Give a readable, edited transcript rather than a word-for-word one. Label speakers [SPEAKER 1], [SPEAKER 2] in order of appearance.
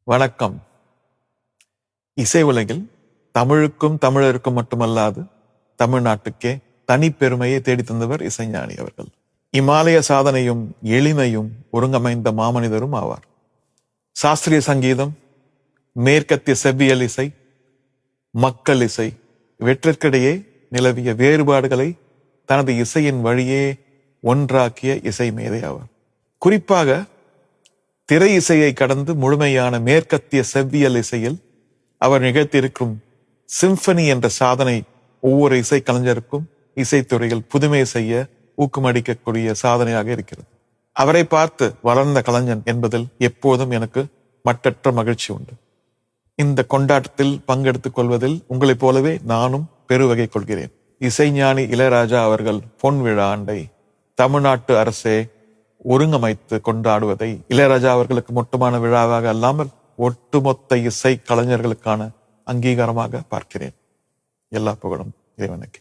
[SPEAKER 1] வணக்கம். இசை உலகில் தமிழுக்கும் தமிழருக்கும் மட்டுமல்லாது தமிழ்நாட்டுக்கே தனி பெருமையை தேடி தந்தவர் இசைஞானி அவர்கள். இமாலய சாதனையும் எளிமையும் ஒருங்கமைந்த மாமனிதரும் ஆவார். சாஸ்திரிய சங்கீதம், மேற்கத்திய செவ்வியல் இசை, மக்கள் இசை இவற்றிற்கிடையே நிலவிய வேறுபாடுகளை தனது இசையின் வழியே ஒன்றாக்கிய இசை மேதை ஆவார். குறிப்பாக திரை இசையை கடந்து முழுமையான மேற்கத்திய செவ்வியல் இசையில் அவர் நிகழ்த்தியிருக்கும் சிம்பனி என்ற சாதனை ஒவ்வொரு இசை கலைஞருக்கும் இசைத்துறையில் புதுமை செய்ய ஊக்கமளிக்கக்கூடிய சாதனையாக இருக்கிறது. அவரை பார்த்து வளர்ந்த கலைஞன் என்பதில் எப்போதும் எனக்கு மட்டற்ற மகிழ்ச்சி உண்டு. இந்த கொண்டாட்டத்தில் பங்கெடுத்துக் கொள்வதில் உங்களைப் போலவே நானும் பெருவகை கொள்கிறேன். இசைஞானி இளையராஜா அவர்கள் பொன் விழா ஆண்டை தமிழ்நாட்டு அரசே ஒருங்கமைத்து கொண்டாடுவதை இளையராஜா அவர்களுக்கு மட்டுமான விழாவாக அல்லாமல் ஒட்டுமொத்த இசை கலைஞர்களுக்கான அங்கீகாரமாக பார்க்கிறேன். எல்லா புகழும் இறைவனுக்கு.